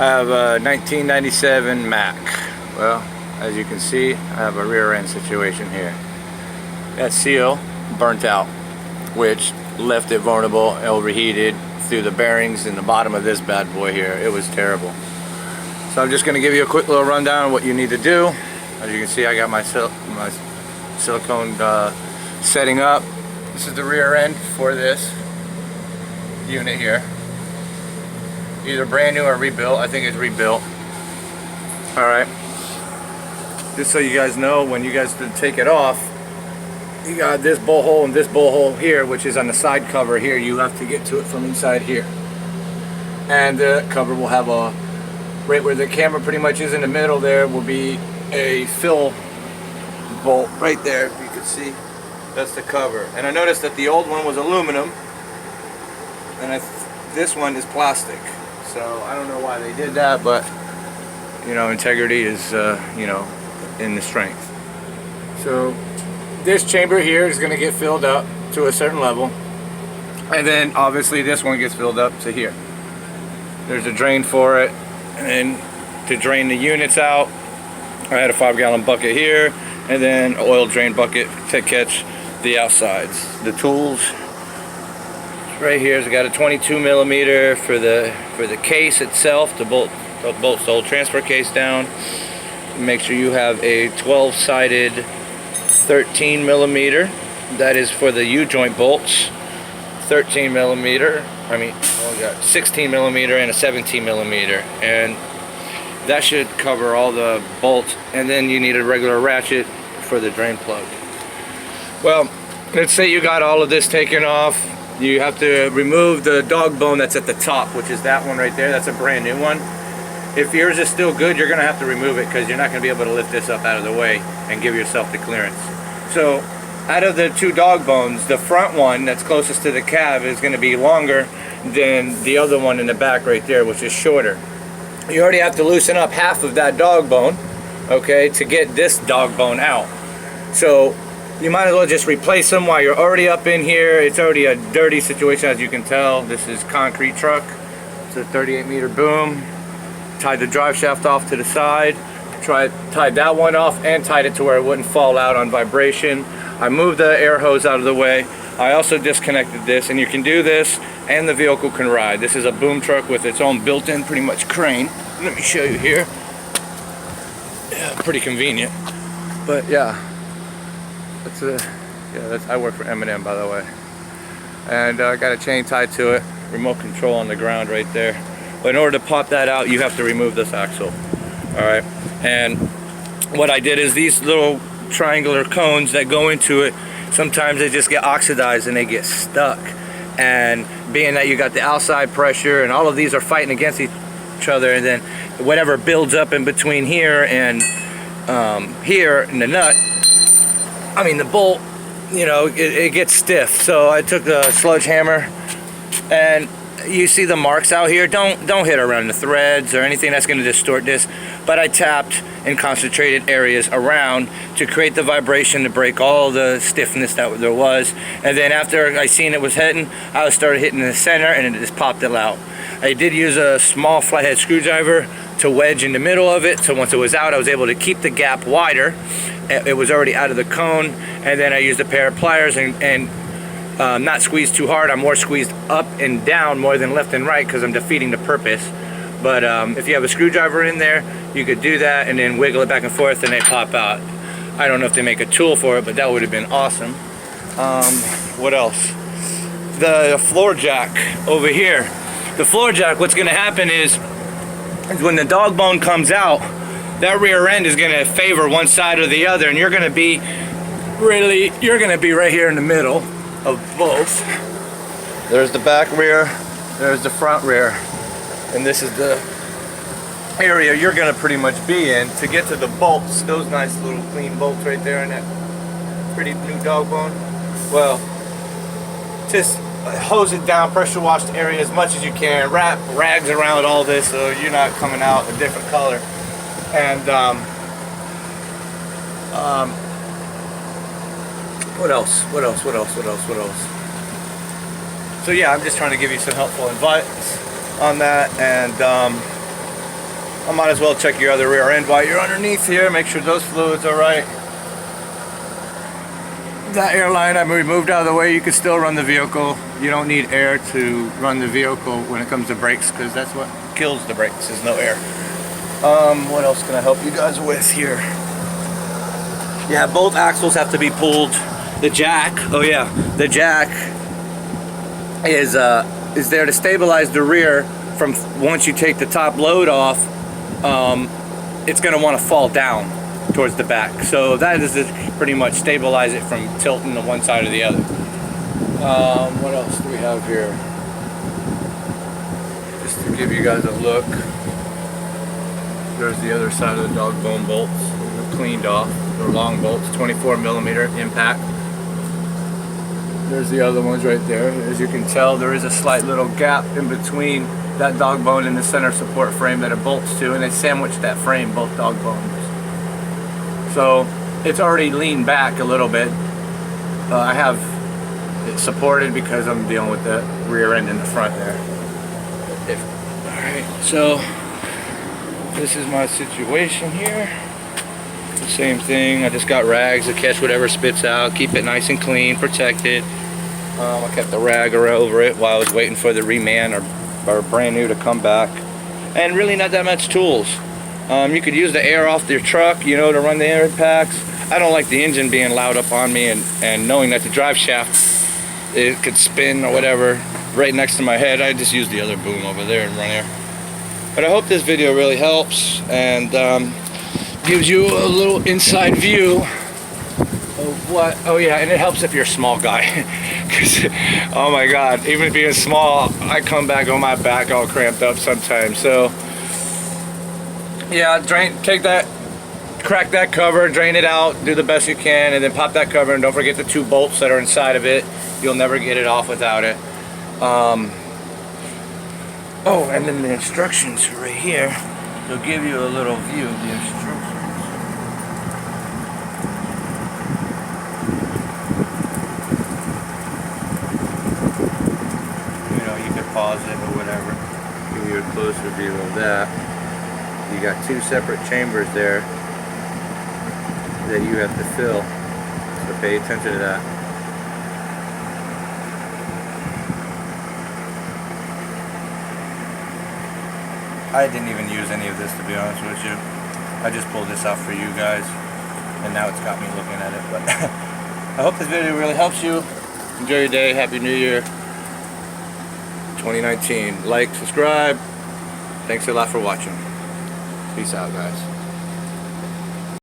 I have a 1997 Mack. Well, as you can see, I have a rear end situation here. That seal burnt out, which left it vulnerable, overheated through the bearings in the bottom of this bad boy here. It was terrible. So I'm just going to give you a quick little rundown of what you need to do. As you can see, I got my silicone setting up. This is the rear end for this unit here. Either brand new or rebuilt. I think it's rebuilt. Alright. Just so you guys know, when you guys take it off, you got this bolt hole and this bolt hole here, which is on the side cover here. You have to get to it from inside here. And the cover will have a, right where the camera pretty much is in the middle there, will be a fill bolt right there. You can see that's the cover. And I noticed that the old one was aluminum, and this one is plastic. So I don't know why they did that, but you know, integrity is you know, in the strength. So this chamber here is going to get filled up to a certain level, and then obviously this one gets filled up to here. There's a drain for it, and then to drain the units out, I had a 5-gallon bucket here, and then an oil drain bucket to catch the outsides. The tools right here has got a 22 millimeter for the case itself, to bolt the whole transfer case down. Make sure you have a 12-sided 13 millimeter. That is for the U-joint bolts. 13 millimeter. I mean, oh, we got 16 millimeter and a 17 millimeter, and that should cover all the bolts. And then you need a regular ratchet for the drain plug. Well, let's say you got all of this taken off. You have to remove the dog bone that's at the top, which is that one right there. That's a brand new one. If yours is still good, you're gonna have to remove it, because you're not gonna be able to lift this up out of the way and give yourself the clearance. So out of the two dog bones, the front one that's closest to the cab is gonna be longer than the other one in the back right there, which is shorter. You already have to loosen up half of that dog bone, okay, to get this dog bone out. So you might as well just replace them while you're already up in here. It's already a dirty situation, as you can tell. This is concrete truck. It's a 38-meter boom. Tied the drive shaft off to the side. Tied that one off and tied it to where it wouldn't fall out on vibration. I moved the air hose out of the way. I also disconnected this, and you can do this and the vehicle can ride. This is a boom truck with its own built-in pretty much crane. Let me show you here. Yeah, pretty convenient. But yeah. I work for M&M, by the way, and I got a chain tied to it, remote control on the ground right there. But in order to pop that out, you have to remove this axle. All right, and what I did is these little triangular cones that go into it, sometimes they just get oxidized and they get stuck. And being that you got the outside pressure and all of these are fighting against each other, and then whatever builds up in between here and here in the nut, I mean the bolt, you know, it gets stiff. So I took the sludge hammer, and you see the marks out here. Don't hit around the threads or anything that's going to distort this. But I tapped in concentrated areas around to create the vibration to break all the stiffness that there was. And then after I seen it was hitting, I started hitting the center, and it just popped it out. I did use a small flathead screwdriver to wedge in the middle of it, so once it was out, I was able to keep the gap wider. It was already out of the cone, and then I used a pair of pliers and not squeezed too hard. I'm more squeezed up and down more than left and right, because I'm defeating the purpose. But if you have a screwdriver in there, you could do that and then wiggle it back and forth, and they pop out. I don't know if they make a tool for it, but that would have been awesome. What else? The floor jack over here. The floor jack, what's going to happen is when the dog bone comes out, that rear end is going to favor one side or the other, and you're going to be right here in the middle of both. There's the back rear, there's the front rear, and this is the area you're going to pretty much be in to get to the bolts. Those nice little clean bolts right there in that pretty new dog bone. Well, just hose it down, pressure wash the area as much as you can, wrap rags around all this so you're not coming out a different color. And what else? So yeah, I'm just trying to give you some helpful advice on that, and I might as well check your other rear end while you're underneath here. Make sure those fluids are right. That airline I removed out of the way. You can still run the vehicle. You don't need air to run the vehicle when it comes to brakes, because that's what kills the brakes, is no air. What else can I help you guys with here? Yeah, both axles have to be pulled. The jack, oh yeah, the jack is there to stabilize the rear from once you take the top load off. It's going to want to fall down towards the back. So that is to pretty much stabilize it from tilting to one side or the other. What else do we have here? Just to give you guys a look. There's the other side of the dog bone bolts. They're cleaned off. They're long bolts, 24mm impact. There's the other ones right there. As you can tell, there is a slight little gap in between that dog bone and the center support frame that it bolts to, and they sandwich that frame, both dog bones. So it's already leaned back a little bit. I have it supported because I'm dealing with the rear end in the front there. Alright, so this is my situation here. The same thing, I just got rags to catch whatever spits out, keep it nice and clean, protected. I kept the rag over it while I was waiting for the reman or brand new to come back. And really not that much tools. You could use the air off your truck, you know, to run the air packs. I don't like the engine being loud up on me, and knowing that the drive shaft, it could spin or whatever right next to my head. I just use the other boom over there and run air. But I hope this video really helps and gives you a little inside view of what, oh yeah, and it helps if you're a small guy. Because, oh my god, even being small, I come back on my back all cramped up sometimes. So yeah, take that, crack that cover, drain it out, do the best you can, and then pop that cover, and don't forget the 2 bolts that are inside of it. You'll never get it off without it. Oh, and then the instructions right here, they'll give you a little view of the instructions. You know, you can pause it or whatever, give you a closer view of that. You got 2 separate chambers there that you have to fill, so pay attention to that. I didn't even use any of this, to be honest with you. I just pulled this out for you guys, and now it's got me looking at it. But I hope this video really helps you. Enjoy your day. Happy New Year 2019. Like, subscribe. Thanks a lot for watching. Peace out, guys.